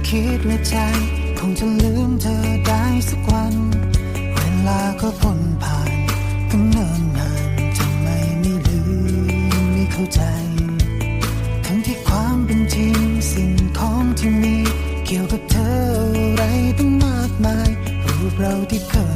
คิดและใจคงจะลืมเธอได้สักวันเวลาก็พ้นผ่านตั้งเนิ่นนานทำไมไม่ลืมไม่เข้าใจทั้งที่ความเป็นจริงสิ่งของที่มีเกี่ยวกับเธออะไรตั้งมากมายรูปเราที่เคย